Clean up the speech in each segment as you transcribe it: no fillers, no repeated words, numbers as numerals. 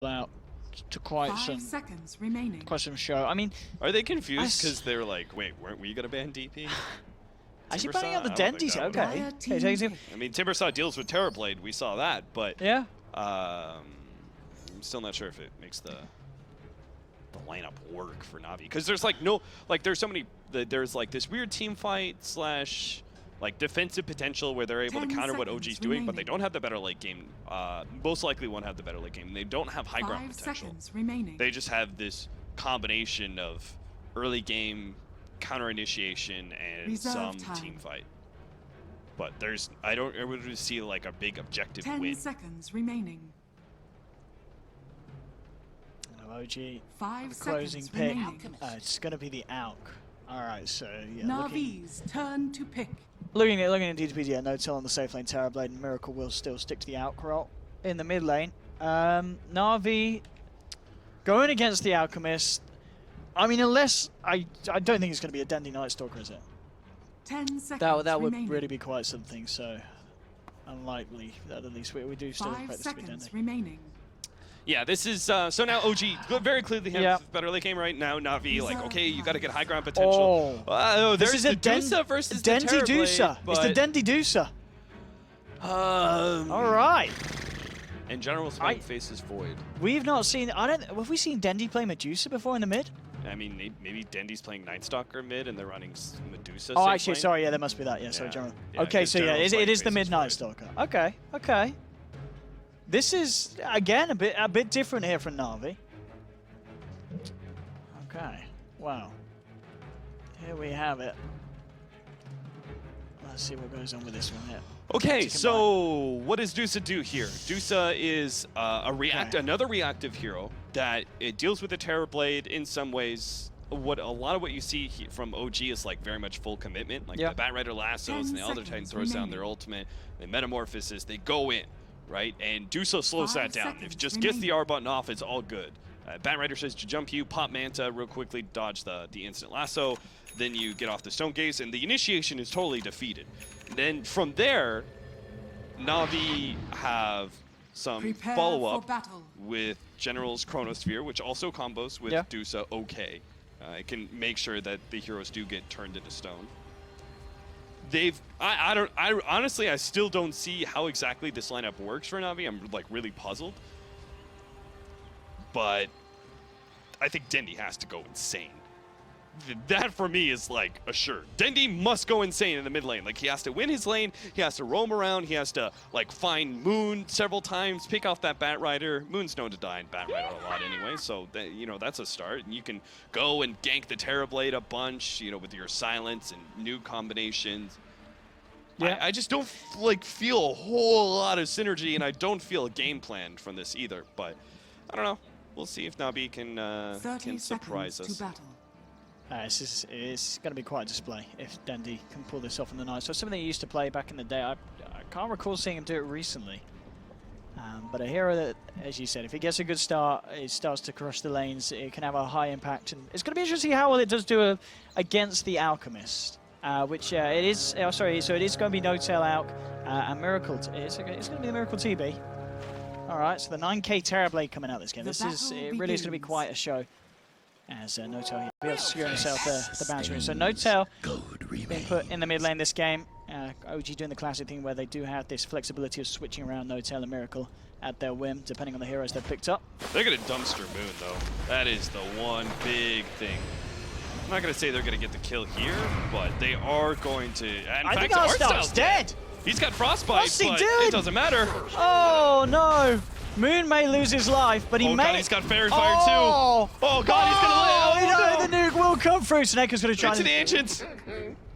out to quite 5 seconds remaining. some show. I mean, are they confused because they're like, wait, weren't we gonna ban DP? Actually banning out the I don't think Dendies, that okay. would- I mean, Timbersaw deals with Terrorblade, we saw that, but Yeah. I'm still not sure if it makes the lineup work for Navi, because there's like there's so many, there's like this weird team fight slash like defensive potential where they're able to counter what OG's doing, but they don't have the better late game. Most likely won't have the better late game. They don't have high ground 5 potential. seconds remaining. They just have this combination of early game counter initiation and Reserve some time. team fight. But I don't really see like a big objective 10 win. seconds remaining. OG 5 closing seconds pick. remaining. It's going to be the ALK. All right, so yeah. Navi's turn to pick. Looking at DTPs, yeah, no tell on the safe lane. Terrorblade and Miracle will still stick to the ALK role in the mid lane. Navi going against the Alchemist. I mean, unless I don't think it's going to be a Dendi Night Stalker, is it? 10 seconds That would remaining. really be quite something. So unlikely that at least we do still 5 expect this to be seconds Dendi. remaining. Yeah, this is so now OG very clearly have Yeah. better late game right now. Navi like, okay, you got to get high ground potential. Oh, There's this is the a Dusa versus the Dendi Terrorblade, Dusa. It's the Dendi Dusa. All right. And General Spike faces Void. We've not seen. Have we seen Dendi play Medusa before in the mid? I mean, maybe Dendi's playing Night Stalker mid and they're running Medusa. Oh, safe actually, lane. sorry. Yeah, there must be that. Yeah, sorry, Yeah. General. Yeah, Okay, 'cause so yeah, General it Spike is the faces Midnight Void. Stalker. Okay, okay. This is again a bit different here from Navi. Okay. Wow. Here we have it. Let's see what goes on with this one here. Okay, so what does Dusa do here? Dusa is another reactive hero that it deals with the Terrorblade in some ways. A lot of what you see from OG is like very much full commitment. Like the Batrider lassos and the Elder Titan throws down their ultimate, the Metamorphosis, they go in, right? And Dusa slows that down. If it just gets the R button off, it's all good. Batrider says to jump you, pop Manta real quickly, dodge the instant lasso, then you get off the Stone Gaze, and the initiation is totally defeated. Then from there, Navi have some follow-up with General's Chronosphere, which also combos with Dusa okay. It can make sure that the heroes do get turned into stone. Honestly, I still don't see how exactly this lineup works for Navi. I'm like really puzzled. But I think Dendi has to go insane. That for me is like assured. Dendi must go insane in the mid lane. Like he has to win his lane, he has to roam around, he has to like find Moon several times, pick off that Batrider. Moon's known to die in Batrider a lot anyway, so that, you know, that's a start. And you can go and gank the Terrorblade a bunch, you know, with your silence and new combinations. Yeah. I just don't like feel a whole lot of synergy, and I don't feel a game plan from this either. But I don't know. We'll see if Navi can surprise us. It's going to be quite a display if Dendi can pull this off in the night. So something he used to play back in the day. I can't recall seeing him do it recently. But a hero that, as you said, if he gets a good start, it starts to crush the lanes. It can have a high impact, and it's going to be interesting to see how well it does do against the Alchemist. Which it is. Oh, sorry. So it is going to be No Tail Alch and Miracle. It's going to be the Miracle TB. All right. So the 9K Terrorblade coming out this game. It really is going to be quite a show. As No Tail will be able to secure himself the boundary. So No Tail being put in the mid lane this game. OG doing the classic thing where they do have this flexibility of switching around No Tail and Miracle at their whim, depending on the heroes they've picked up. They're going to dumpster Moon, though. That is the one big thing. I'm not going to say they're going to get the kill here, but they are going to. In fact, Artstyle's dead. He's got frostbite, but it doesn't matter. Oh no! Moon may lose his life, but he may. God, he's got Fairy Fire too. Oh God, he's gonna live. Oh, no, the nuke will come through. Snaker's gonna try to the ancients.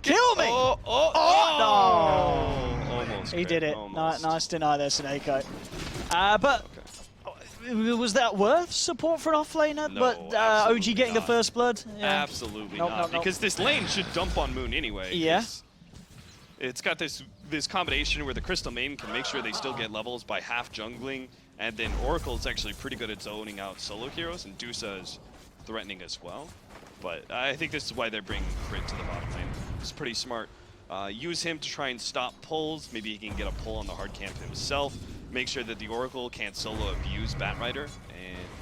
Kill me! No! Almost. He did it. Almost. Nice deny there, Snako. But was that worth support for an offlaner? No, but OG getting not. the first blood? Yeah. Absolutely not. Because this lane should dump on Moon anyway. Yeah. It's got this combination where the Crystal Main can make sure they still get levels by half jungling, and then Oracle is actually pretty good at zoning out solo heroes, and Dusa is threatening as well. But I think this is why they're bringing Crit to the bottom lane. It's pretty smart. Use him to try and stop pulls. Maybe he can get a pull on the hard camp himself. Make sure that the Oracle can't solo abuse Batrider,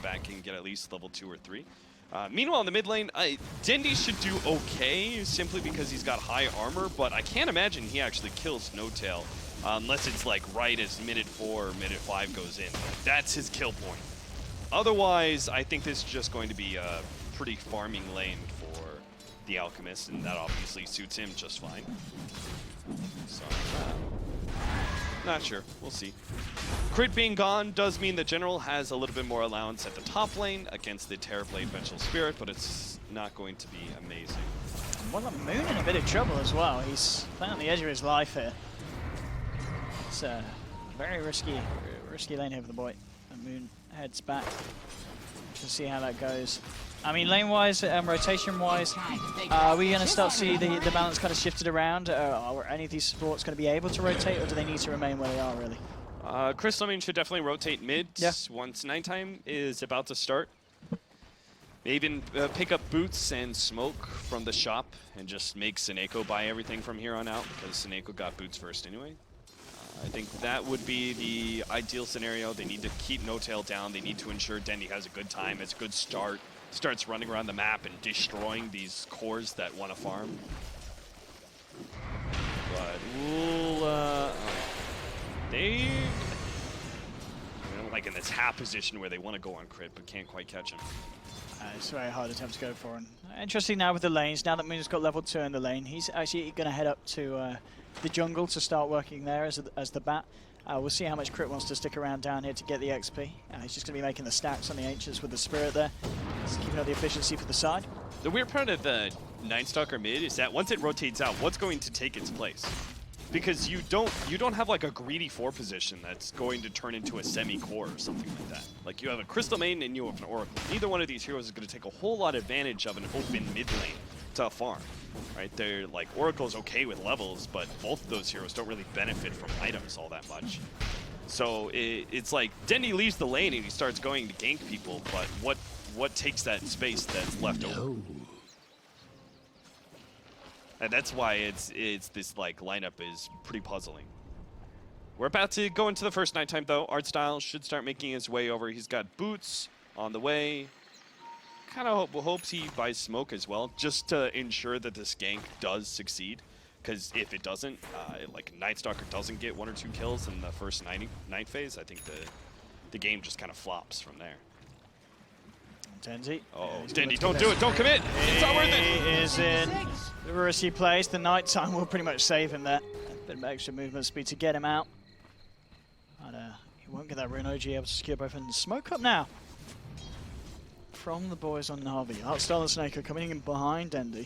back and get at least level 2 or 3. Meanwhile, in the mid lane, Dendi should do okay, simply because he's got high armor, but I can't imagine he actually kills No-Tail, unless it's like right as minute 4 or minute 5 goes in. That's his kill point. Otherwise, I think this is just going to be a pretty farming lane for the Alchemist, and that obviously suits him just fine. So, not sure. We'll see. Crit being gone does mean the General has a little bit more allowance at the top lane against the Terrorblade Vengeful Spirit, but it's not going to be amazing. Well, the Moon in a bit of trouble as well. He's playing on the edge of his life here. It's a very risky lane here for the boy. And Moon heads back to see how that goes. I mean, lane-wise, rotation-wise, are we going to start to see the balance kind of shifted around? Are any of these supports going to be able to rotate, or do they need to remain where they are, really? Crystal Main should definitely rotate mid once nighttime is about to start. Even pick up boots and smoke from the shop and just make Seneko buy everything from here on out, because Seneko got boots first anyway. I think that would be the ideal scenario. They need to keep No-Tail down. They need to ensure Dendi has a good time, has a good start, starts running around the map and destroying these cores that want to farm. But we'll, they, like in this half position where they want to go on crit but can't quite catch him. It's a very hard attempt to go for. And interesting now with the lanes, now that Moon's got level 2 in the lane, he's actually going to head up to the jungle to start working there as the bat. We'll see how much Crit wants to stick around down here to get the XP. He's just going to be making the stacks on the Ancients with the Spirit there. Just keeping up the efficiency for the side. The weird part of the Nine-Stalker mid is that once it rotates out, what's going to take its place? Because you don't have like a greedy 4 position that's going to turn into a semi-core or something like that. Like you have a Crystal Maiden and you have an Oracle. Neither one of these heroes is going to take a whole lot of advantage of an open mid lane to farm. Right? They're like, Oracle's okay with levels, but both of those heroes don't really benefit from items all that much. So it's like Dendi leaves the lane and he starts going to gank people, but what takes that space that's left over? And that's why it's this like lineup is pretty puzzling. We're about to go into the first nighttime though. Artstyle should start making his way over. He's got boots on the way. Kind of hopes he buys smoke as well, just to ensure that this gank does succeed. Because if it doesn't, like Nightstalker doesn't get 1 or 2 kills in the first night phase, I think the game just kind of flops from there. Dendi. Oh, Dendi, don't do it, don't commit! It's not worth it! He is in the risky place. The nighttime will pretty much save him there. A bit of extra movement speed to get him out. But he won't get that Rune OG able to secure both ends. Smoke up now from the boys on Navi. Artstyle and Snake are coming in behind Dendi.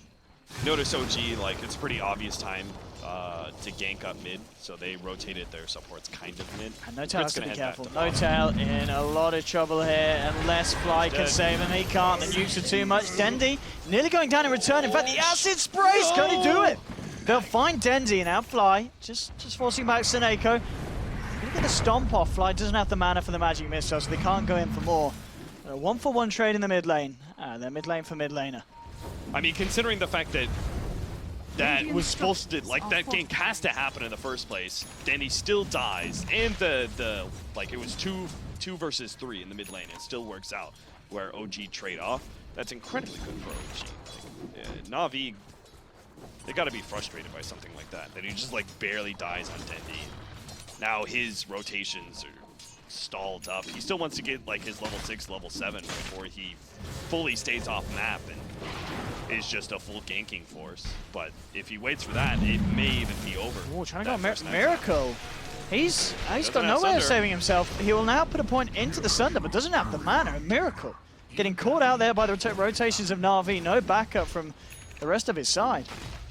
Notice OG, like, it's pretty obvious time to gank up mid, so they rotated their supports kind of mid. And No-Tail has to be careful. No-Tail in a lot of trouble here, unless Fly can save him. He can't, the nukes are too much. Dendi nearly going down in return. In fact, the acid spray's going to do it. They'll find Dendi now. Fly just forcing back Seneko. Look at the stomp off. Fly doesn't have the mana for the magic missile, so they can't go in for more. A 1-for-1 trade in the mid lane. They're mid lane for mid laner. I mean, considering the fact that that was supposed to, like, that gank has to happen in the first place, then he still dies, and the like, it was 2 versus 3 in the mid lane. It still works out where OG trade off. That's incredibly good for OG. Like, Navi, they got to be frustrated by something like that. That he just like barely dies on Dendi. Now his rotations are stalled up. He still wants to get like his level 6, level 7 before he fully stays off map and is just a full ganking force. But if he waits for that, it may even be over. Oh, trying to go Miracle. He's got no way of saving himself. He will now put a point into the Sunder, but doesn't have the mana. Miracle getting caught out there by the rotations of Navi. No backup from the rest of his side.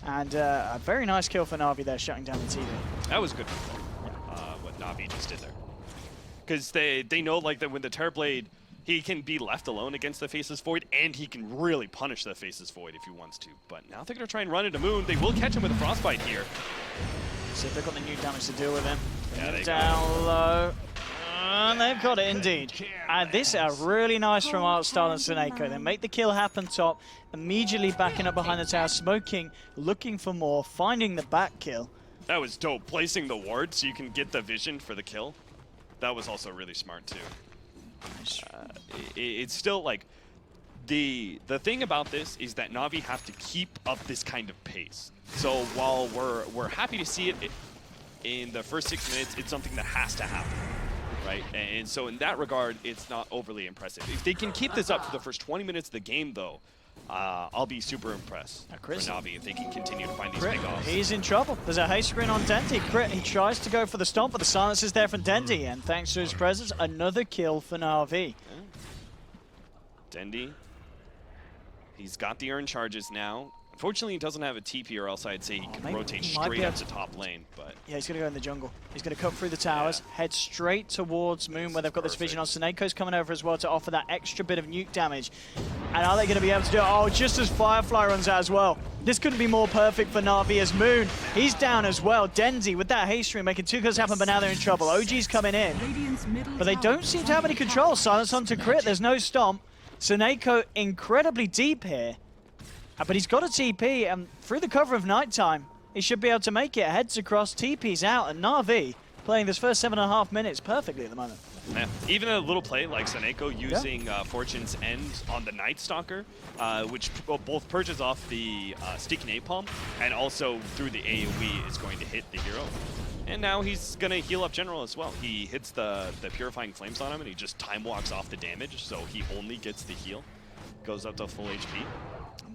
And a very nice kill for Navi there, shutting down the TV. That was good for what Navi just did there. Because they know like that when the Terrorblade, he can be left alone against the Faceless Void, and he can really punish the Faceless Void if he wants to. But now they're going to try and run into Moon. They will catch him with a Frostbite here. See if they've got the new damage to deal with him. Yeah, Down low. And they've got it indeed. And this is really nice from Artstyle and Seneko. They make the kill happen top, immediately backing up behind the tower, smoking, looking for more, finding the back kill. That was dope. Placing the ward so you can get the vision for the kill. That was also really smart too. It's still like the thing about this is that Navi have to keep up this kind of pace. So while we're happy to see it in the first 6 minutes, it's something that has to happen, right? And so in that regard, it's not overly impressive. If they can keep this up for the first 20 minutes of the game, though, I'll be super impressed for Navi if they can continue to find these big offs. He's in trouble. There's a haste screen on Dendy. Crit, he tries to go for the stomp, but the silence is there from Dendy, and thanks to his presence, another kill for Navi. Dendy, he's got the earn charges now. Unfortunately, he doesn't have a TP, or else I'd say he could rotate straight up to top lane. But yeah, he's going to go in the jungle. He's going to cut through the towers, head straight towards Moon, where they've got this vision on. Seneco's coming over as well to offer that extra bit of nuke damage. And are they going to be able to do it? Oh, just as Firefly runs out as well. This couldn't be more perfect for Navi as Moon. He's down as well. Denzi with that haste stream making 2 kills happen, but now they're in trouble. OG's coming in, but they don't seem to have any control. Silence onto Crit. There's no stomp. Seneco incredibly deep here. But he's got a TP, and through the cover of nighttime, he should be able to make it. Heads across, TP's out, and Navi playing this first 7.5 minutes perfectly at the moment. Yeah. Even a little play like Seneco using Fortune's End on the Night Stalker, which both purges off the sticky napalm, and also through the AoE is going to hit the hero. And now he's going to heal up General as well. He hits the Purifying Flames on him, and he just time walks off the damage, so he only gets the heal. Goes up to full HP.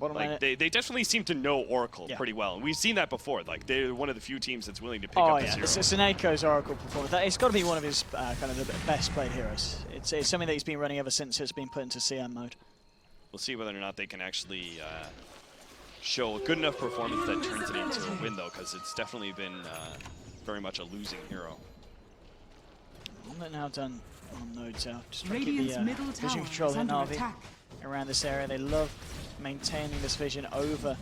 Like they definitely seem to know Oracle pretty well, and we've seen that before. Like they're one of the few teams that's willing to pick up this hero. Seneco's Oracle performance. It's got to be one of his kind of the best played heroes. It's something that he's been running ever since it's been put into CM mode. We'll see whether or not they can actually show a good enough performance that turns it into a win, though, because it's definitely been very much a losing hero. Omelette now done on nodes out. Just trying to keep the vision control in Navi around this area. They love maintaining this vision over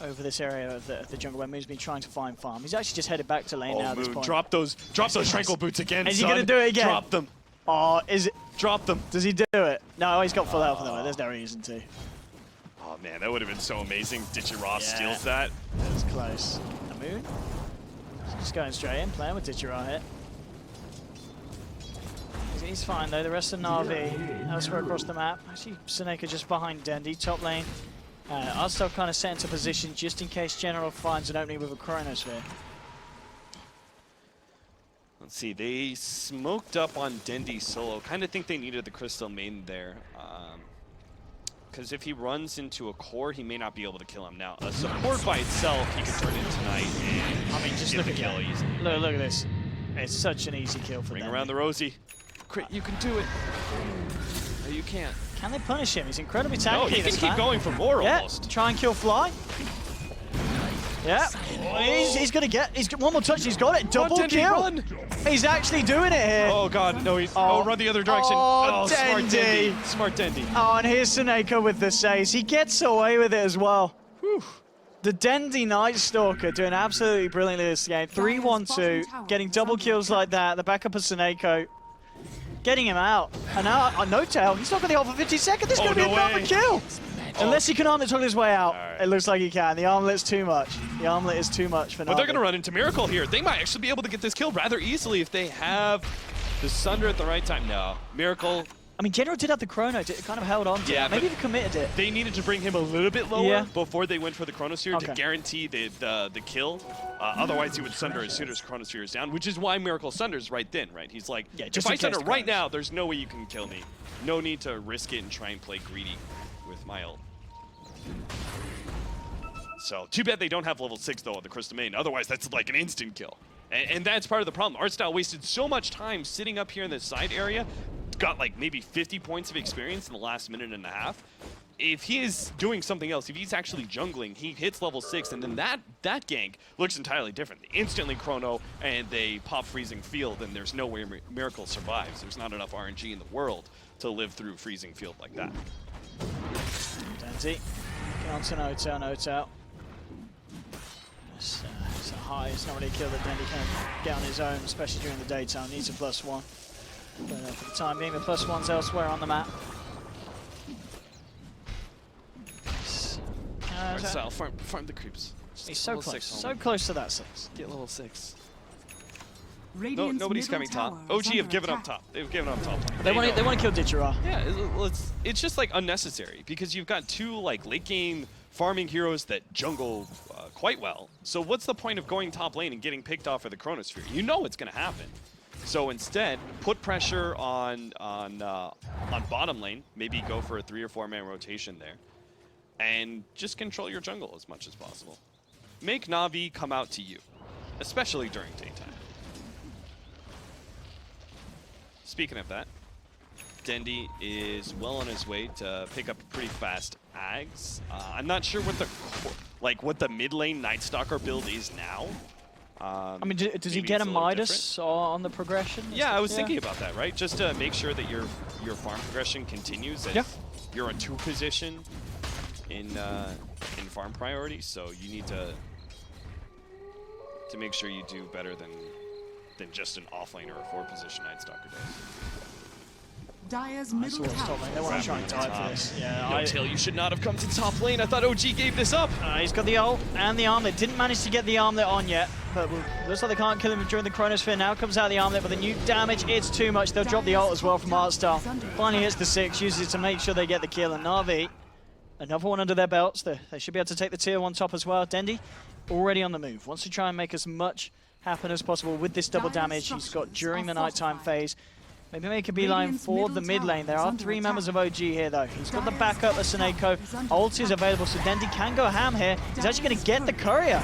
this area of the jungle where Moon's been trying to find farm. He's actually just headed back to lane now at this point. Drop those Tranquil Boots again, Is he going to do it again? Drop them. Oh, is it? Drop them. Does he do it? No, he's got full health though. There's no reason to. Oh man, that would have been so amazing. Ditchy steals that. That was close. The Moon? Just going straight in, playing with Ditchy here. He's fine though. The rest of Navi elsewhere across the map. Actually, Seneca just behind Dendy, top lane. Arstow kind of set into position just in case General finds an opening with a Chronosphere. Let's see, they smoked up on Dendy solo. Kind of think they needed the Crystal Maiden there. Because if he runs into a core, he may not be able to kill him. Now, a support by itself, he could turn in tonight and I mean, just look at kill easily. Look at this. It's such an easy kill for them. Ring around the Rosie. Crit, you can do it. No, you can't. Can they punish him? He's incredibly tanky. No, he can keep going for more almost. Try and kill Fly. Yeah, he's gonna get. He's got one more touch. He's got it. Double kill. Run. He's actually doing it here. Oh god, no! He's run the other direction. Oh, smart Dendy. Smart Dendy. Oh, and here's Seneca with the saves. He gets away with it as well. Whew. The Dendy Night Stalker doing absolutely brilliantly this game. 3-1-2, getting double kills like that. The backup of Seneca. Getting him out. And now, no tail. He's not going to hold for 50 seconds. This is going to be another kill. Unless he can armlet toggle his way out. Right. It looks like he can. The armlet's too much. The armlet is too much for Navi. But they're going to run into Miracle here. They might actually be able to get this kill rather easily if they have the Sunder at the right time. No. Miracle. I mean, General did have the Chrono. It kind of held on to it. Maybe they committed it. They needed to bring him a little bit lower before they went for the Chronosphere to guarantee the kill. Otherwise, he would Sunder as soon as Chronosphere is down, which is why Miracle Sunders right then, right? He's like, if I Sunder right now, there's no way you can kill me. No need to risk it and try and play greedy with my ult. So, too bad they don't have level 6, though, on the Crystal Maiden. Otherwise, that's like an instant kill. And that's part of the problem. Artstyle wasted so much time sitting up here in this side area, got like maybe 50 points of experience in the last minute and a half. If he is doing something else, if he's actually jungling, he hits level 6, and then that gank looks entirely different. They instantly chrono, and they pop Freezing Field, and there's no way Miracle survives. There's not enough RNG in the world to live through Freezing Field like that. Denzi, get on to notes out. It's a high, it's not really a kill that Dendy can get on his own, especially during the daytime. Needs a +1. But for the time being, the +1's elsewhere on the map. Farm the creeps. He's so close to that 6. Get level 6. Radiant's nobody's middle coming top. tower is OG have under given up attack. top. They've given up top. They want know. to kill Ditchera. Yeah, it's just like unnecessary because you've got two like late game farming heroes that jungle quite well. So what's the point of going top lane and getting picked off for the Chronosphere? You know it's going to happen. So instead, put pressure on bottom lane. Maybe go for a 3 or 4 man rotation there, and just control your jungle as much as possible. Make Navi come out to you, especially during daytime. Speaking of that, Dendi is well on his way to pick up a pretty fast Ags. I'm not sure what the mid lane Night Stalker build is now. I mean, does he get a Midas on the progression? Yeah, I was thinking about that, right? Just to make sure that your farm progression continues as you're a 2 position in farm priorities. So you need to make sure you do better than just an offlane or a 4 position Night Stalker does. Dire's middle tower. They want to try and dive for this. Yeah, No, Tail, you should not have come to top lane. I thought OG gave this up. He's got the ult and the armlet. Didn't manage to get the armlet on yet, but looks like they can't kill him during the Chronosphere. Now comes out the armlet, but the new damage, it's too much. They'll drop the ult as well from Artstar. Finally hits the 6, uses it to make sure they get the kill. And Navi, another one under their belts. They should be able to take the tier 1 top as well. Dendi, already on the move. Wants to try and make as much happen as possible with this double damage he's got during the nighttime phase. Maybe make a beeline for the mid lane. There are 3 members of OG here, though. He's got the backup of Seneko. Ult is available, so Dendi can go ham here. He's actually going to get the courier.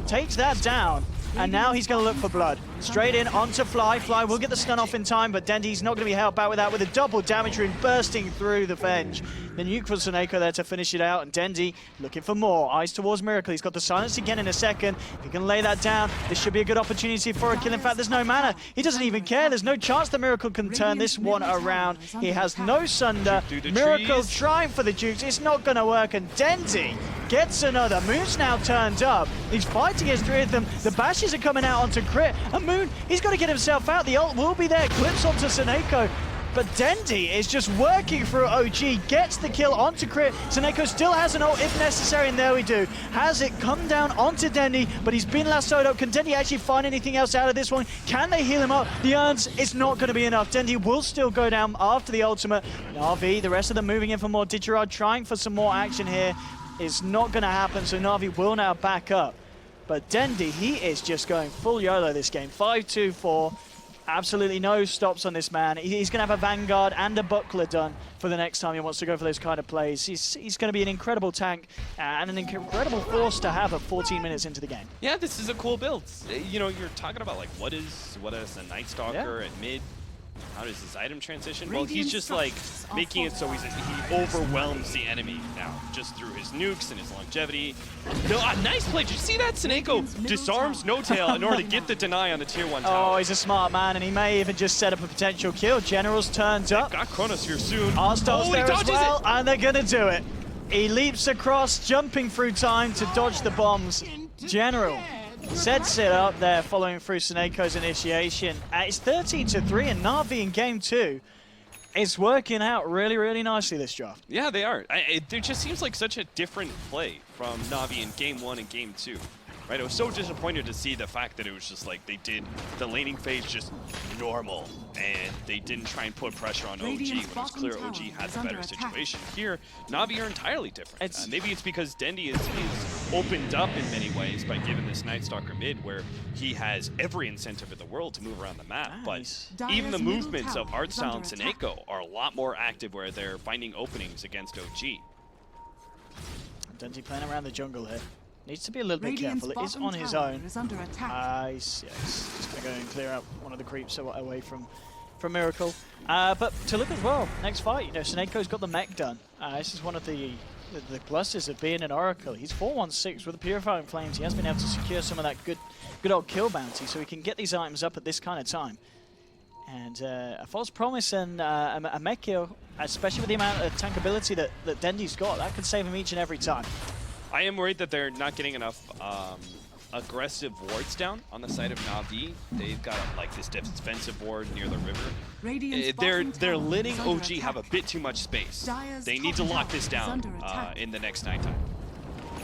Takes that down, and now he's going to look for blood. Straight in onto Fly. Fly will get the stun off in time, but Dendi's not going to be held back with that, with a double damage rune bursting through the Venge. The nuke for Seneko there to finish it out, and Dendi looking for more. Eyes towards Miracle. He's got the silence again in a second. If he can lay that down, this should be a good opportunity for a kill. In fact, there's no mana. He doesn't even care. There's no chance that Miracle can turn this one around. He has no Sunder. Miracle trying for the Dukes. It's not going to work, and Dendi gets another. Moon's now turned up. He's fighting against 3 of them. The bashes are coming out onto Crit. And Moon, he's got to get himself out. The ult will be there. Clips onto Seneko. But Dendi is just working through OG, gets the kill onto Crit. Seneko still has an ult if necessary, and there we do. Has it come down onto Dendi, but he's been lassoed up. Can Dendi actually find anything else out of this one? Can they heal him up? The urns, it's not going to be enough. Dendi will still go down after the ultimate. Navi, the rest of them moving in for more. Ditcherad trying for some more action here. It's not going to happen, so Navi will now back up. But Dendi, he is just going full YOLO this game. 5-2-4. Absolutely no stops on this man. He's going to have a Vanguard and a Buckler done for the next time he wants to go for those kind of plays. He's going to be an incredible tank and an incredible force to have at 14 minutes into the game. Yeah, this is a cool build. You know, you're talking about like what is a Night Stalker at mid? How does his item transition? Well, he's just like making it so he overwhelms the enemy now, just through his nukes and his longevity. No, nice play. Did you see that? Seneko disarms No Tail in order to get the deny on the tier 1 tower. Oh, he's a smart man, and he may even just set up a potential kill. Generals turns up. Got Chronosphere soon. Arstar's there as well, and they're going to do it. He leaps across, jumping through time to dodge the bombs. General sets it up there, following through Seneko's initiation. It's 13-3, and Navi in game 2 is working out really, really nicely this draft. Yeah, they are. There just seems like such a different play from Navi in game 1 and game 2. Right, I was so disappointed to see the fact that it was just like they did the laning phase just normal, and they didn't try and put pressure on OG when it was clear OG had the better situation. Here, Navi are entirely different. Maybe it's because Dendi is opened up in many ways by giving this Night Stalker mid, where he has every incentive in the world to move around the map. Nice. But even the movements of Artstar and Seneko are a lot more active, where they're finding openings against OG. Dendi playing around the jungle here. Needs to be a little bit careful. It is on his own. He's just going to go and clear out one of the creeps away from Miracle. But to look as well, next fight, you know, Seneko's got the mech done. This is one of the pluses of being an Oracle. He's 4-1-6 with the Purifying Flames. He has been able to secure some of that good old kill bounty, so he can get these items up at this kind of time. And a False Promise and a mech kill, especially with the amount of tankability that Dendi's got, that could save him each and every time. I am worried that they're not getting enough aggressive wards down on the side of Navi. They've got like this defensive ward near the river. They're letting OG have a bit too much space. They need to lock this down in the next nighttime.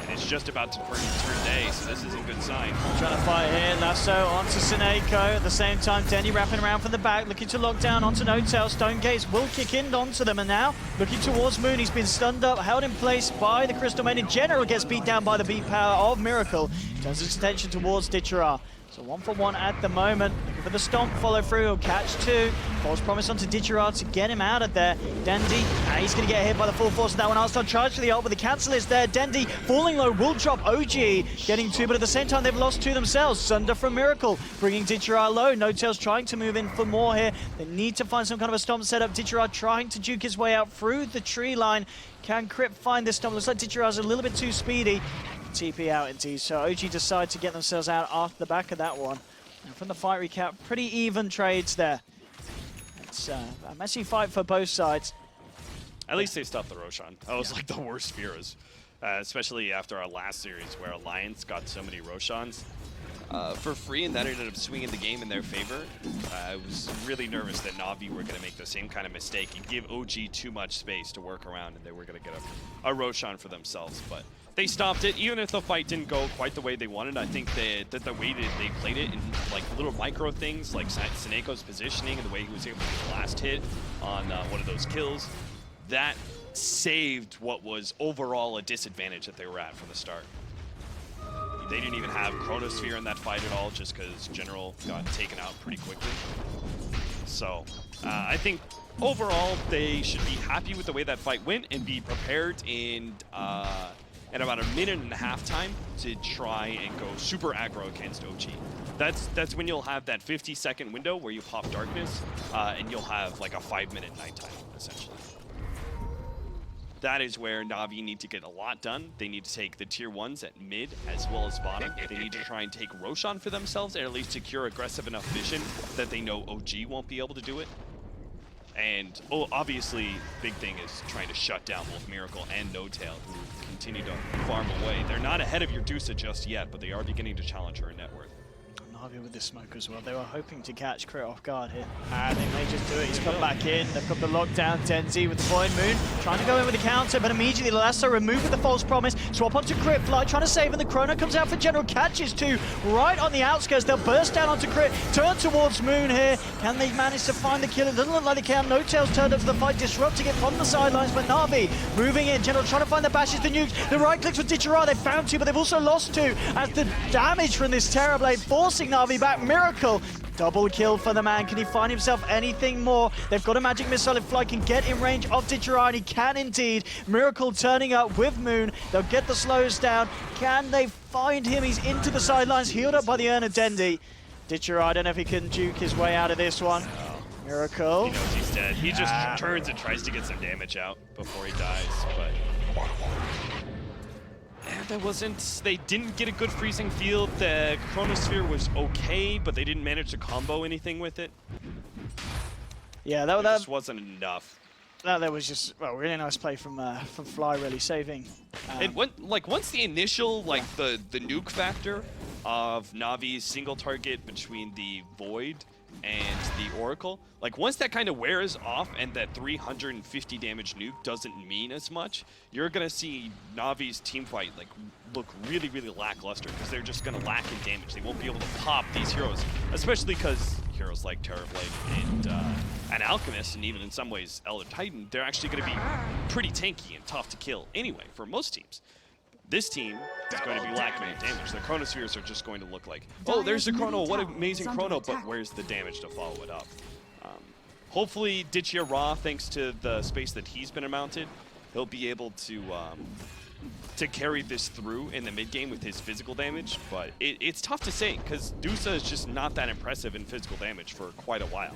And it's just about to turn day, so this is a good sign. Trying to fight here, Lasso onto Sineko. At the same time, Denny wrapping around from the back, looking to lock down onto No-Tail. Stone Gates will kick in onto them, and now looking towards Moon. He's been stunned up, held in place by the Crystal Men. In general, gets beat down by the beat power of Miracle. Turns his attention towards Ditchera. So 1-for-1 at the moment. Looking for the stomp, follow through, he'll catch two. False promise onto Ditchera to get him out of there. Dendy, he's going to get hit by the full force of that one. Arston charge for the ult, but the cancel is there. Dendy falling low, will drop OG, getting two, but at the same time they've lost two themselves. Sunder from Miracle, bringing Ditchera low. No-Tail's trying to move in for more here. They need to find some kind of a stomp setup. Ditchera trying to juke his way out through the tree line. Can Crypt find this stomp? Looks like Ditchera's a little bit too speedy. TP out indeed, so OG decide to get themselves out after the back of that one. And from the fight recap, pretty even trades there. It's a messy fight for both sides. At least they stopped the Roshan. That was like the worst Fears, especially after our last series where Alliance got so many Roshans for free, and that ended up swinging the game in their favor. I was really nervous that Navi were going to make the same kind of mistake and give OG too much space to work around, and they were going to get a Roshan for themselves. But they stopped it, even if the fight didn't go quite the way they wanted. I think that the way that they played it in like little micro things, like Sineko's positioning and the way he was able to get the last hit on one of those kills, that saved what was overall a disadvantage that they were at from the start. They didn't even have Chronosphere in that fight at all, just because General got taken out pretty quickly. So I think overall they should be happy with the way that fight went and be prepared in at about 1.5 minute time to try and go super aggro against OG. That's when you'll have that 50-second window where you pop Darkness, and you'll have like a 5-minute nighttime, essentially. That is where Navi need to get a lot done. They need to take the tier 1s at mid as well as bottom. They need to try and take Roshan for themselves, or at least secure aggressive enough vision that they know OG won't be able to do it. And obviously, big thing is trying to shut down both Miracle and No-Tail, who continue to farm away. They're not ahead of Urdusa just yet, but they are beginning to challenge her net worth. Navi with the smoke as well. They were hoping to catch Crit off guard here. And they may just do it. He's come back in. They've got the lockdown. Denzi with the Void Moon. Trying to go in with the counter, but immediately Lasso removed with the false promise. Swap onto Crit. Fly trying to save, and the Chrono comes out for General. Catches two right on the outskirts. They'll burst down onto Crit. Turn towards Moon here. Can they manage to find the kill? It doesn't look like they can. No-Tail's turned up for the fight, disrupting it from the sidelines. But Navi moving in. General trying to find the bashes, the nukes. The right clicks with Ditchera. They found two, but they've also lost two. As the damage from this Terrorblade forcing Navi back. Miracle, double kill for the man. Can he find himself anything more? They've got a magic missile. If Fly can get in range of Ditchera, and he can indeed. Miracle turning up with Moon. They'll get the slows down. Can they find him? He's into the sidelines, healed up by the Urn of Dendi. Ditchera, I don't know if he can juke his way out of this one. Miracle. He knows he's dead. He just turns and tries to get some damage out before he dies, but they didn't get a good freezing field. The Chronosphere was okay, but they didn't manage to combo anything with it. Yeah, that just wasn't enough. That was just, well, really nice play from Fly, really saving. It went, like, once the initial, like, the nuke factor of Navi's single target between the Void and the Oracle, like, once that kind of wears off and that 350 damage nuke doesn't mean as much, you're gonna see Navi's team fight like look really, really lackluster, because they're just gonna lack in damage. They won't be able to pop these heroes, especially because heroes like Terrorblade and Alchemist, and even in some ways Elder Titan, they're actually gonna be pretty tanky and tough to kill anyway for most teams. This team is going to be lacking in damage. The Chronospheres are just going to look like, oh, there's the Chrono, what an amazing Chrono, but where's the damage to follow it up? Hopefully, Ditchera, thanks to the space that he's been mounted, he'll be able to carry this through in the mid game with his physical damage, but it's tough to say, because Dusa is just not that impressive in physical damage for quite a while.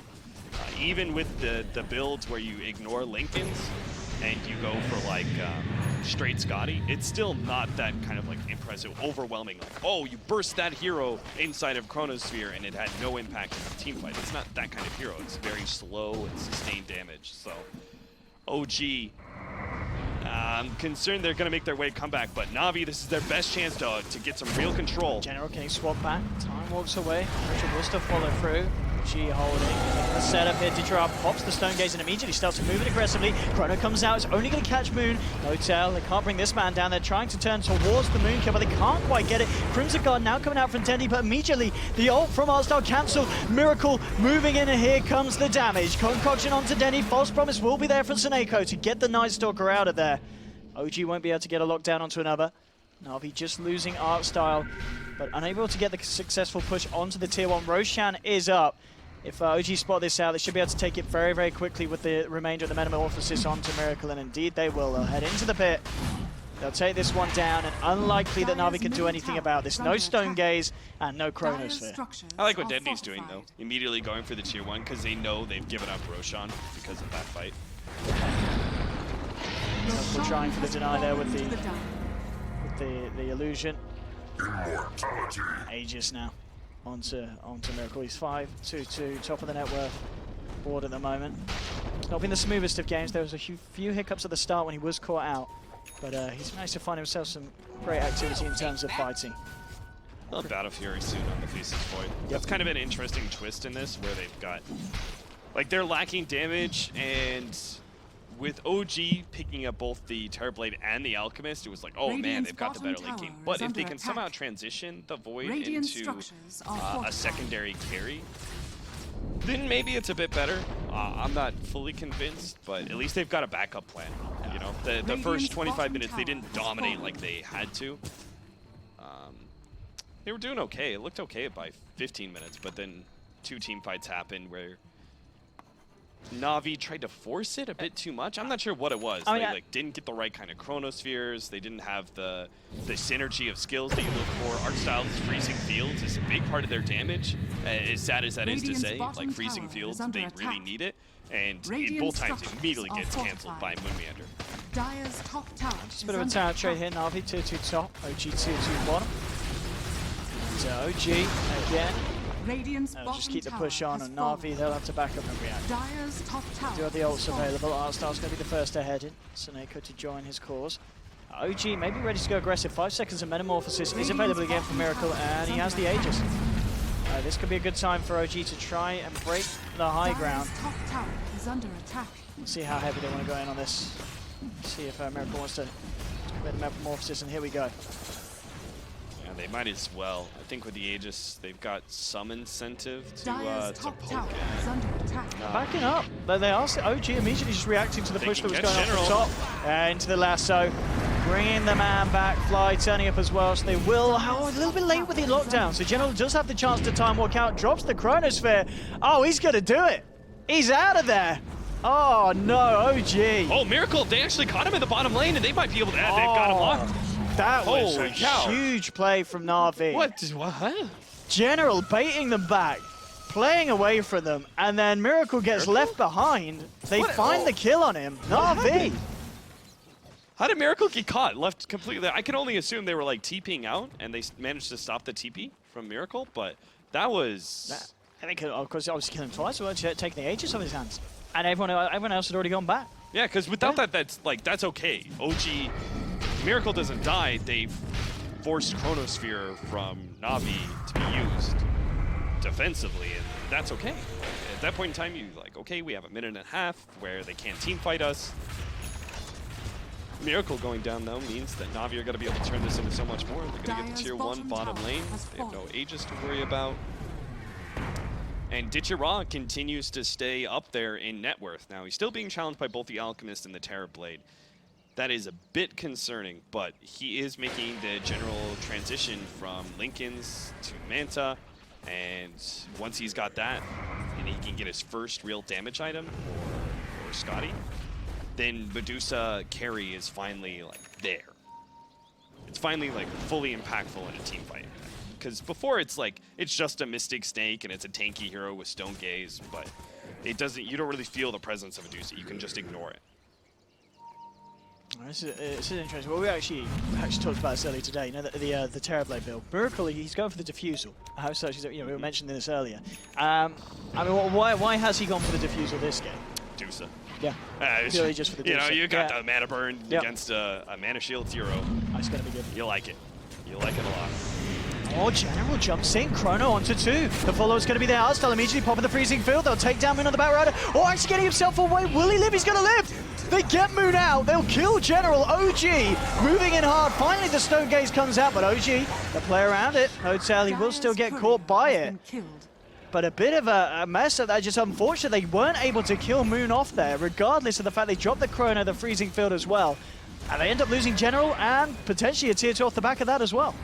Even with the builds where you ignore Lincolns and you go for like straight Scotty, it's still not that kind of like impressive, overwhelming, like, oh, you burst that hero inside of Chronosphere and it had no impact in the team fight. It's not that kind of hero. It's very slow and sustained damage. So OG, I'm concerned they're going to make their way comeback, but Navi, this is their best chance to get some real control. General, can he swap back? Time walks away. Pressure will still follow through. OG holding the setup here. Ditra pops the Stone Gaze and immediately starts to move it aggressively. Chrono comes out, it's only going to catch Moon. No tell, they can't bring this man down. They're trying to turn towards the Moon kill, but they can't quite get it. Crimson Guard now coming out from Dendy, but immediately the ult from Artstar cancelled. Miracle moving in, and here comes the damage. Concoction onto Dendy. False Promise will be there for Seneko to get the Night Stalker out of there. OG won't be able to get a lockdown onto another. Navi just losing art style, but unable to get the successful push onto the tier 1. Roshan is up. If OG spot this out, they should be able to take it very, very quickly with the remainder of the Metamorphosis onto Miracle, and indeed they will. They'll head into the pit. They'll take this one down, and unlikely that Navi can do anything about this. No Stone Gaze and no Chronosphere. I like what Dendy's doing, though. Immediately going for the tier 1, because they know they've given up Roshan because of that fight. We're trying for the deny there with the illusion. Aegis now onto Miracle. He's 5-2-2, top of the net worth board at the moment. It's not been the smoothest of games. There was a few hiccups at the start when he was caught out, but he's managed to find himself some great activity in terms of fighting. A Battle Fury soon on the Thesis Void. That's kind of an interesting twist in this, where they've got, like, they're lacking damage, and with OG picking up both the Terrorblade and the Alchemist, it was like, oh man, they've got the better linking. But if they can somehow transition the Void into a secondary carry, then maybe it's a bit better. I'm not fully convinced, but at least they've got a backup plan. You know, the first 25 minutes they didn't dominate like they had to. They were doing okay. It looked okay by 15 minutes, but then 2 team fights happened where Navi tried to force it a bit too much. I'm not sure what it was. They like didn't get the right kind of chronospheres. They didn't have the synergy of skills that you look for. Art style freezing fields is a big part of their damage. As sad as that is to say, like freezing fields, they really need it. And both times it immediately gets cancelled by Moonmeander. Just a bit of a talent trade here. Navi tier 2 top, OG tier 2 bottom. So OG again. They'll just keep the push on, and Navi, they'll have to back up and react. Do have the ults available. Artstar's going to be the first to head in. Seneko to join his cause. OG maybe ready to go aggressive. 5 seconds of Metamorphosis is available again for Miracle, and he has the Aegis. This could be a good time for OG to try and break the high ground. Let's see how heavy they want to go in on this. See if Miracle wants to commit the Metamorphosis, and here we go. They might as well. I think with the Aegis, they've got some incentive to poke. Backing up, but they are OG immediately just reacting to the push that was going on from top. Into the lasso, bringing the man back. Fly turning up as well, so they will. A little bit late with the lockdown, so General does have the chance to time walk out. Drops the Chronosphere. Oh, he's going to do it. He's out of there. Oh no, OG. Oh, Miracle! They actually caught him in the bottom lane, and they might be able to. They've got him locked. That was a huge play from Navi. What? General baiting them back, playing away from them, and then Miracle gets left behind. They find the kill on him. Navi. How did Miracle get caught? Left completely. I can only assume they were like TPing out, and they managed to stop the TP from Miracle, but that was... I think, of course, obviously killing him twice, so taking the Aegis off his hands. And everyone else had already gone back. Yeah, because without that, that's okay. OG... Miracle doesn't die, they forced Chronosphere from Navi to be used defensively, and that's okay. At that point in time, you're like, okay, we have a minute and a half where they can't team fight us. Miracle going down, though, means that Navi are going to be able to turn this into so much more. They're going to get the tier 1 bottom lane. They have no Aegis to worry about. And Ditchera continues to stay up there in net worth. Now, he's still being challenged by both the Alchemist and the Terrorblade. That is a bit concerning, but he is making the general transition from Linken's to Manta, and once he's got that, and he can get his first real damage item, or Scotty, then Medusa carry is finally like there. It's finally like fully impactful in a team fight. Because before it's like, it's just a Mystic Snake and it's a tanky hero with Stone Gaze, but it doesn't, you don't really feel the presence of Medusa, you can just ignore it. This is interesting. Well, we actually talked about this earlier today. You know, the Terrorblade build. Miracle, he's going for the Diffusal. So, you know, we were mentioning this earlier. I mean, why has he gone for the Diffusal this game? Medusa. Yeah. Purely just for the you know, you got the mana burn against a mana shield hero. That's going to be good. You like it. You like it a lot. Oh, General jumps in, Chrono onto 2. The follower's going to be there. Hardstyle immediately popping the freezing field. They'll take down Moon on the back rider. Oh, actually getting himself away. Will he live? He's going to live. They get Moon out. They'll kill General. OG moving in hard. Finally, the Stone Gaze comes out, but OG, the play around it. Hotel, he will still get caught by it. But a bit of a mess of that. Just unfortunate they weren't able to kill Moon off there, regardless of the fact they dropped the Chrono, the freezing field as well. And they end up losing General and potentially a tier 2 off the back of that as well.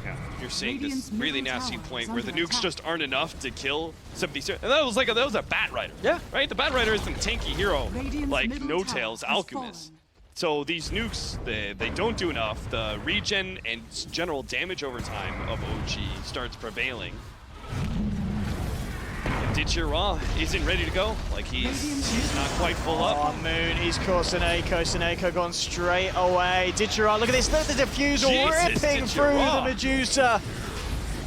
Yeah, you're seeing this really nasty point where the nukes just aren't enough to kill some of these. And that was a Bat Rider. Yeah. Right? The Bat Rider isn't a tanky hero like No Tail's Alchemist. So these nukes, they don't do enough. The regen and general damage over time of OG starts prevailing. Ditchira isn't ready to go. Like he's not quite full up. Oh, Moon, he's caught Seneko. Seneko gone straight away. Ditchira, look at this. Look at the diffusal ripping through the Medusa.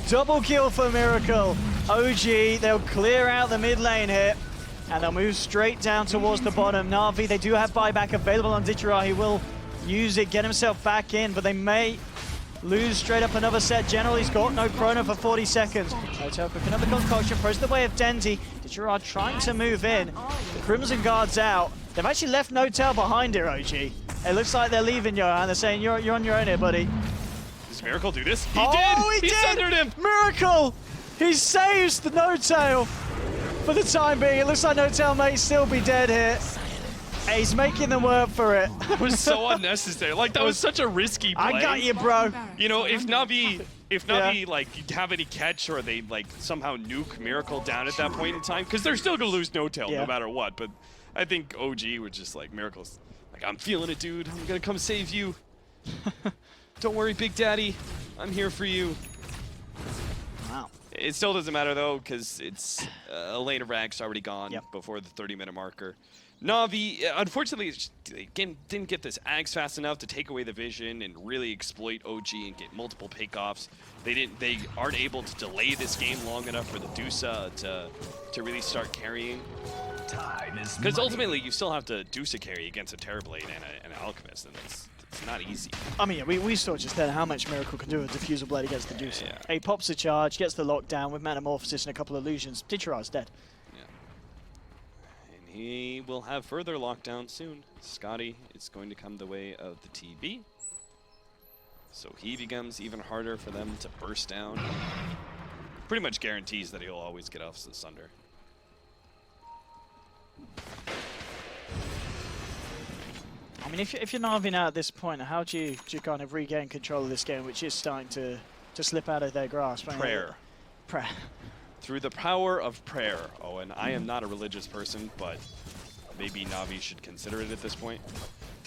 Double kill for Miracle. OG, they'll clear out the mid lane here. And they'll move straight down towards the bottom. Navi, they do have buyback available on Ditchira. He will use it, get himself back in, but they may lose straight up another set. General, he's got no Chrono for 40 seconds. Hotel cooking up the concoction, throws the way of Dendy. Ditchira trying to move in. The Crimson Guard's out. They've actually left No Tail behind here, OG. It looks like they're leaving Johan. They're saying, you're on your own here, buddy. Does Miracle do this? He did! He sundered him! Miracle! He saves the No Tail for the time being. It looks like No Tail may still be dead here. He's making them work for it. It was so unnecessary. Like, that was such a risky play. I got you, bro. You know, if Navi like have any catch or they like somehow nuke Miracle down at that point in time, because they're still gonna lose No Tail no matter what. But I think OG would just like Miracle's like, I'm feeling it, dude. I'm gonna come save you. Don't worry, Big Daddy. I'm here for you. Wow. It still doesn't matter though, because it's a lane of Rags already gone before the 30-minute marker. Navi, unfortunately, they didn't get this Ags fast enough to take away the vision and really exploit OG and get multiple pickoffs. They aren't able to delay this game long enough for the Dusa to really start carrying. Because ultimately, you still have to Dusa carry against a Terrorblade and an Alchemist, and it's not easy. I mean, we saw just then how much Miracle can do with Diffusal Blade against the Dusa. He pops a charge, gets the lockdown with Metamorphosis and a couple of illusions. Ditchira's dead. He will have further lockdown soon. Scotty is going to come the way of the TB. So he becomes even harder for them to burst down. Pretty much guarantees that he'll always get off the Sunder. I mean, if you're Navi now at this point, how do you kind of regain control of this game, which is starting to slip out of their grasp? Prayer. Prayer. Through the power of prayer, Owen. I am not a religious person, but maybe Navi should consider it at this point.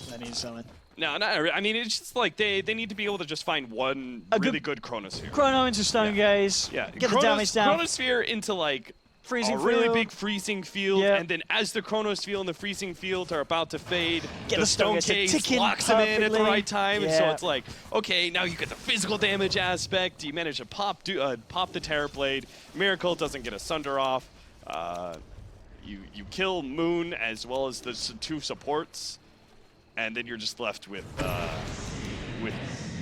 They need something. No, I mean, it's just like they need to be able to just find one really good Chronosphere. Chrono into Stone Gaze. Yeah, get the damage down. Chronosphere into like freezing a really big freezing field, and then as the Chronosphere and the freezing field are about to fade, get the Stone Gaze locks him in at the right time, and so it's like, okay, now you get the physical damage aspect. You manage to pop the Terrorblade. Miracle doesn't get a Sunder off. You kill Moon as well as the 2 supports, and then you're just left with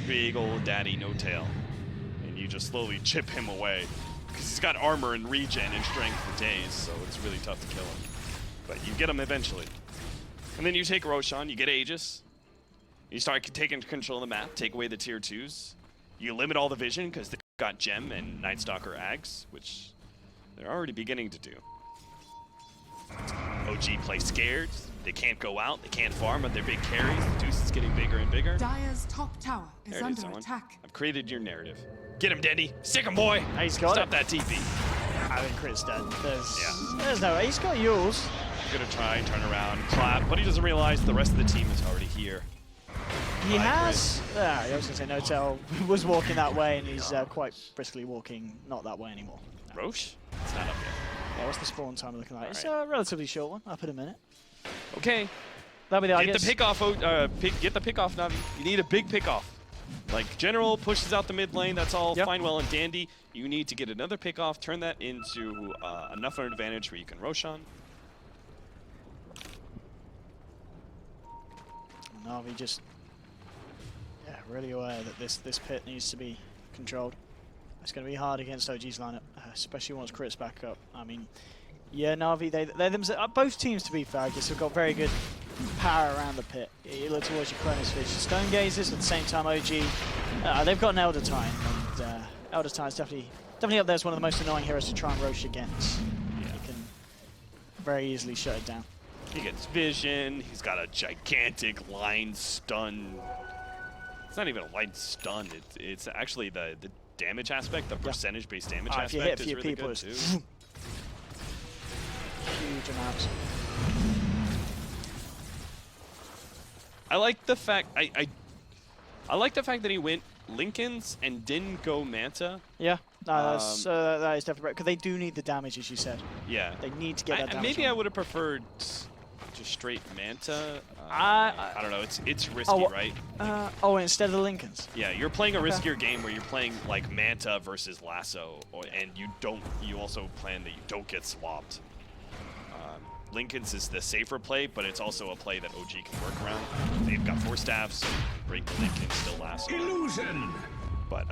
big old daddy No Tail, and you just slowly chip him away. Because he's got armor and regen and strength for days, so it's really tough to kill him. But you get him eventually. And then you take Roshan, you get Aegis. You start taking control of the map, take away the tier 2s. You limit all the vision because they've got Gem and Night Stalker Ags, which they're already beginning to do. OG play scared. They can't go out, they can't farm, but they're big carries. The Deuce is getting bigger and bigger. Dire's top tower is under attack. I've created your narrative. Get him, Dendy. Sick him, boy. He's got Stop that TP. I think Crit's dead. There's no way. He's got Yules. Gonna try, turn around, clap, but he doesn't realize the rest of the team is already here. He has. I was gonna say No Tail was walking that way, and he's quite briskly walking not that way anymore. No. Roche? It's not up yet. Yeah, what's the spawn time looking like? It's a relatively short one. Up in a minute. Okay. That'll be the. Get the pick off. Get the pick off, Navi. You need a big pick off. Like General pushes out the mid lane. That's all fine, well, and dandy. You need to get another pick off. Turn that into enough of an advantage where you can Roshan. Navi just really aware that this pit needs to be controlled. It's going to be hard against OG's lineup, especially once Crit's back up. I mean, yeah, Navi, they're themselves, both teams, to be fair, I guess, have got very good power around the pit. You look towards your Chronosphere, Stone Gazers, at the same time OG, they've got an Elder Time, and Elder Time's definitely up there as one of the most annoying heroes to try and roach against. Yeah. You can very easily shut it down. He gets vision, he's got a gigantic line stun. It's not even a line stun, it's actually the damage aspect, the percentage-based damage aspect if you hit is a few really people, good too. Huge amounts. I like the fact I like the fact that he went Lincolns and didn't go Manta. Yeah, no, that is definitely right, because they do need the damage, as you said. Yeah. They need to get that damage. Maybe I would have preferred just straight Manta. I don't know. It's risky, right? Instead of the Lincolns. Yeah, you're playing a riskier game where you're playing like Manta versus Lasso, and you also plan that you don't get swapped. Lincoln's is the safer play, but it's also a play that OG can work around. They've got 4 staffs, break the Lincoln, still Lasso. Illusion. But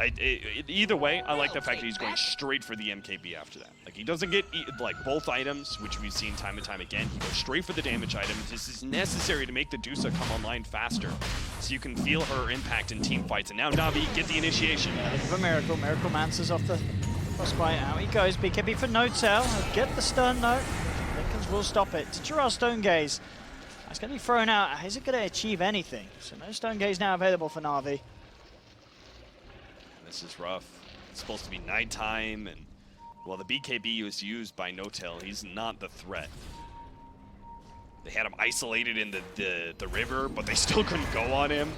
either way, I like the fact that he's going straight for the MKB after that. Like, he doesn't get like both items, which we've seen time and time again. He goes straight for the damage items. This is necessary to make the Dusa come online faster, so you can feel her impact in team fights. And now Navi get the initiation. Yeah, look for Miracle. Miracle Mancer's off the frostbite. Out he goes. BKB for No Tail. Get the stun, no. Lincolns will stop it. Gerard Stone Gaze. That's going to be thrown out. Is it going to achieve anything? So no Stone Gaze now available for Navi. This is rough. It's supposed to be nighttime, and well, the BKB was used by No Tail. He's not the threat. They had him isolated in the river, but they still couldn't go on him.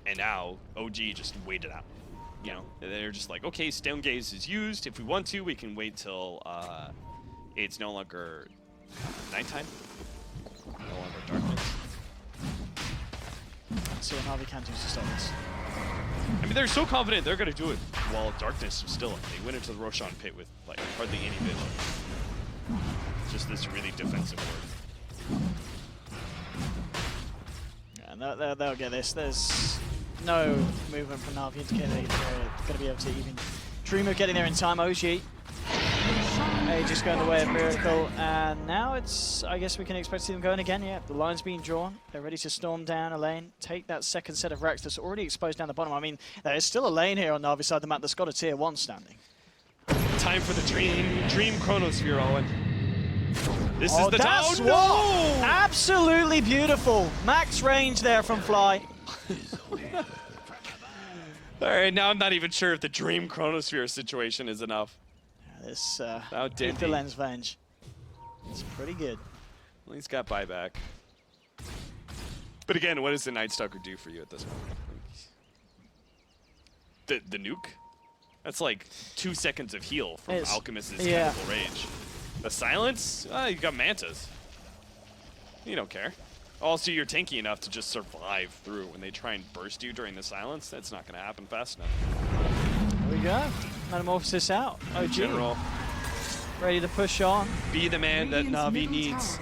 And now OG just waited out. You know, they're just like, okay, Stone Gaze is used. If we want to, we can wait till it's no longer nighttime, no longer darkness. See what Navi can do to stop this. I mean, they're so confident they're going to do it while darkness was still up. They went into the Roshan pit with like hardly any vision. Just this really defensive work. Yeah, and they'll get this. There's no movement from Navi indicating they're going to be able to even dream of getting there in time. OG. Just going the way of Miracle, and now it's, I guess we can expect to see them going again. Yeah, the line's being drawn. They're ready to storm down a lane, take that second set of racks that's already exposed down the bottom. I mean, there is still a lane here on Navi's side of the map that's got a tier 1 standing. Time for the Dream Chronosphere, Owen. This is the time. Oh, no! Absolutely beautiful. Max range there from Fly. All right, now I'm not even sure if the Dream Chronosphere situation is enough. This Dindy. Lens Venge. It's pretty good. Well, he's got buyback. But again, what does the Night Stalker do for you at this point? The nuke? That's like 2 seconds of heal from Alchemist's Chemical Rage. The silence? You got Mantas. You don't care. Also, you're tanky enough to just survive through. When they try and burst you during the silence, that's not going to happen fast enough. There we go. Metamorphosis out. OG. General. Ready to push on. Be the man that Navi needs.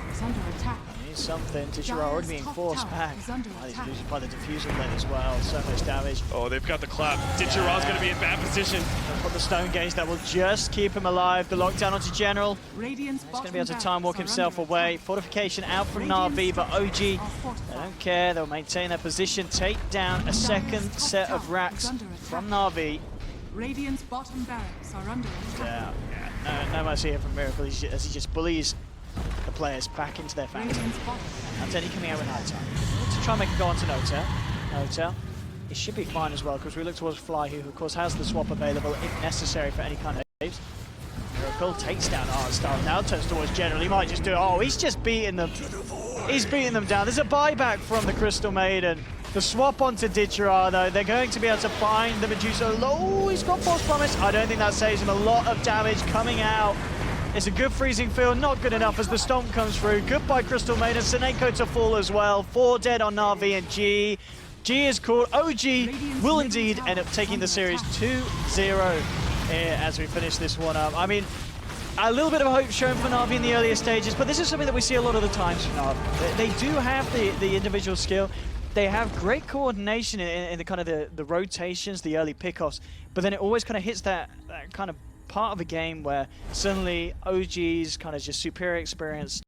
Needs something. Tishira already being forced back. He's losing by the diffuser lane as well. So much damage. Oh, they've got the clap. Tishira's going to be in bad position. They've got the Stone Gaze that will just keep him alive. The lockdown onto General. He's going to be able to time walk himself away. Fortification out from Navi, but OG, they don't care. They'll maintain their position. Take down a second set of racks from Navi. Radiant's bottom barracks are under attack. No mercy here from Miracle as he just bullies the players back into their phantom. And then coming out with night time. To try and make a go onto No Tail. No Tail. It should be fine as well because we look towards Fly, who of course has the swap available if necessary for any kind of saves. Miracle takes down Artstar. Now turns towards General. He might just do it. Oh, he's just beating them. He's beating them down. There's a buyback from the Crystal Maiden. The swap onto Ditchera, though, they're going to be able to find the Medusa. Oh, he's got False Promise. I don't think that saves him. A lot of damage coming out. It's a good freezing field, not good enough as the Stomp comes through. Goodbye, Crystal Maiden. Seneko to fall as well. 4 dead on Navi and G. G is called. OG will indeed end up taking the series 2-0 here as we finish this one up. I mean, a little bit of hope shown for Navi in the earlier stages, but this is something that we see a lot of the times from Navi. They do have the individual skill. they have great coordination in the kind of the rotations, the early pickoffs, but then it always kind of hits that kind of part of a game where suddenly OG's kind of just superior experience